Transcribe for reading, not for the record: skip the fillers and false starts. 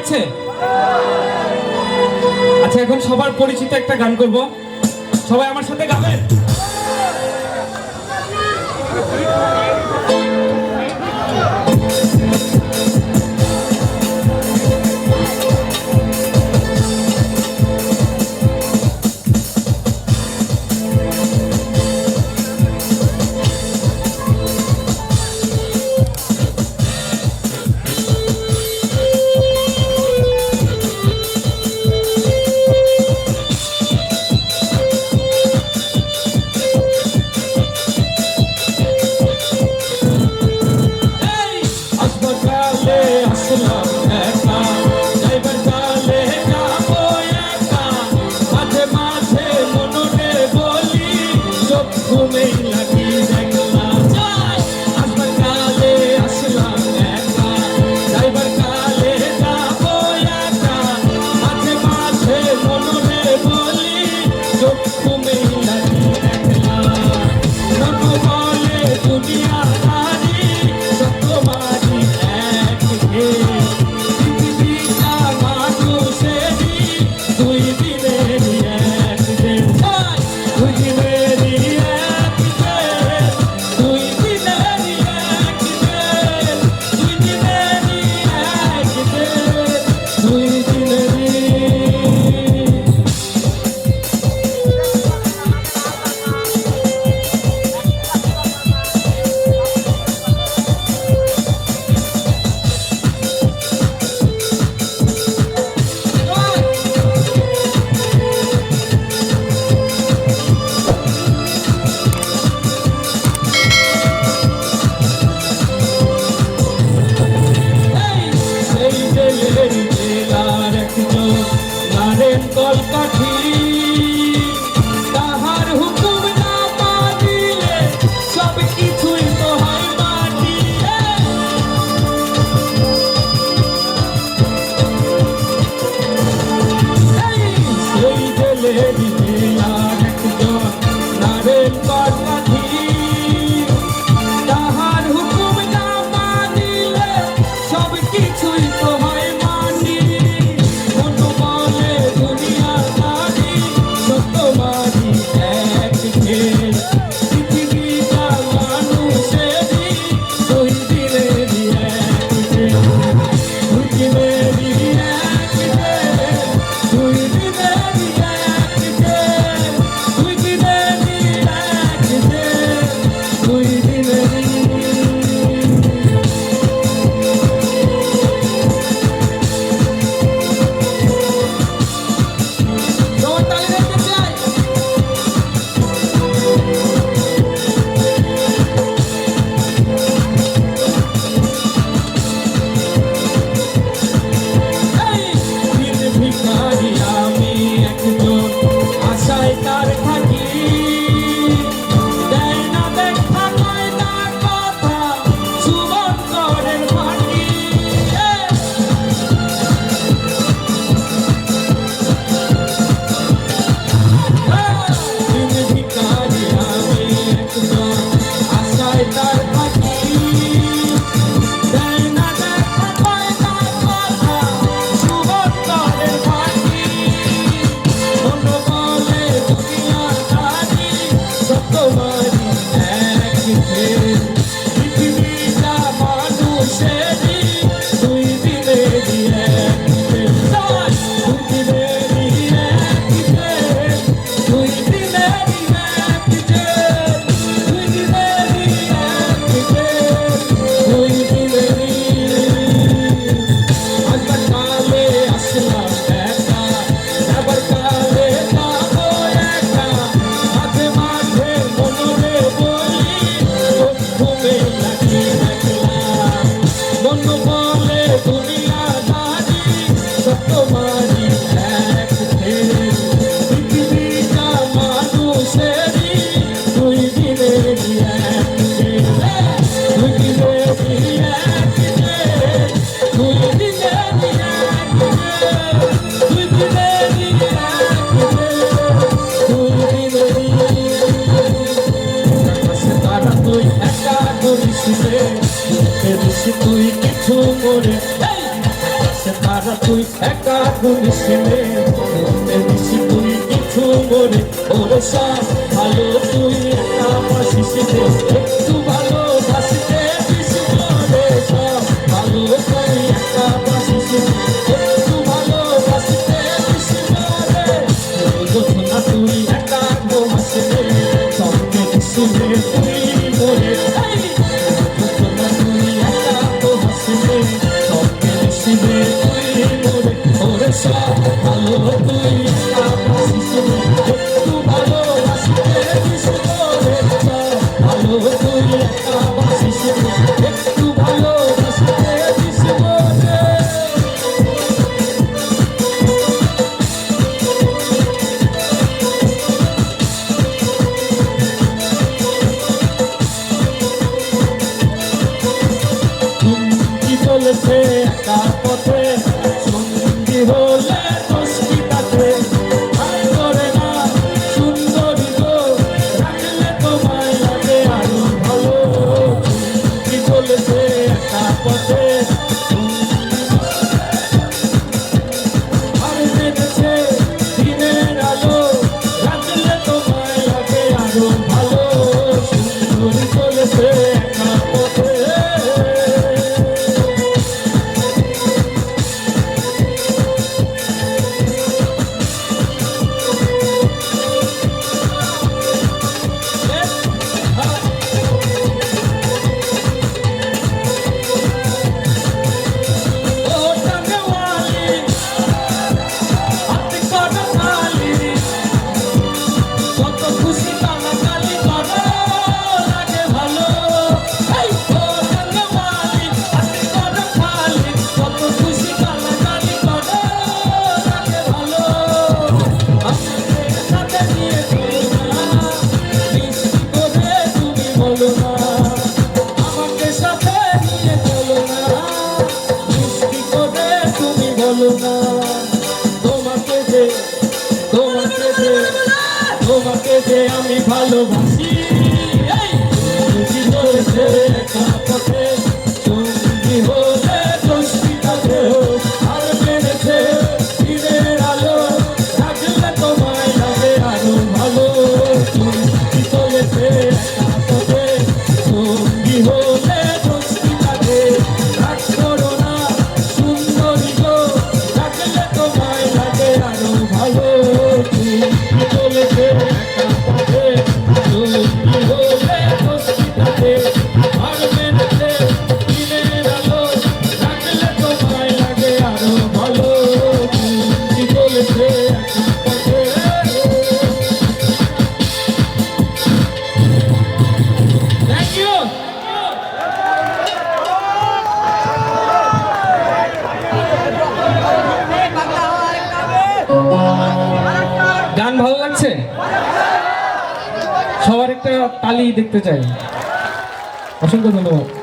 লাগছে? আচ্ছা, এখন সবার পরিচিত একটা গান করব, সবাই আমার সাথে গাবেন। তুই কিছু করে ছাড়া তুই একা গুলিসিলে বেশি তুই কিছু মরে ওরে সব ভালো তুই একা বাসিসিলে একটু ভালোবাসতে বেশি মরে সব ভালো তুই একা বাসিসিলে একটু ভালোবাসতে বেশি মরে না তুই একা ঘুমাসিলে সঙ্গে বেশিলে তুই মরে না তুই একা ঘুমাসিলে সঙ্গে বেশিলে তুই মরে ওরে সব ভালো তুই একা বাসিসিলে একটু ভালোবাসতে বেশি মরে সব ভালো তুই একা বাসিসিলে একটু ভালোবাসতে বেশি মরে কি চলেছে একা পথে সঙ্গী হলে দোষী কাটে ভয় করে না সুন্দরী গো রাখলে তোমায় লাগে আরো ভালো কি চলেছে একা পথে আর জেনেছে দিনের আলো রাখলে তোমায় লাগে আরো ভালো সুন্দরী চলেছে একা পথে তোমাকে যে তোমাকে যে আমি ভালোবাসি চলেছে একা পথে সঙ্গী হলে দোষী কাটে আর মেরেছে দিনের আলো রাখলে তোমায় লাগে আরো ভালো তুমি চলেছে একা পথে সঙ্গী হলে দোষী কাটে রাগ করো না সুন্দরী গো রাখলে তোমায় লাগে আরো ভালো তুমি চলেছে একা পথে সঙ্গী হলে দোষী কাটে আর মেরেছে দিনের আলো রাখলে তোমায় লাগে আরো ভালো তুমি চলেছে একা পথে Thank you. গান ভালো লাগছে সবার একটা তালি দেখতে চাই অসংখ্য ধন্যবাদ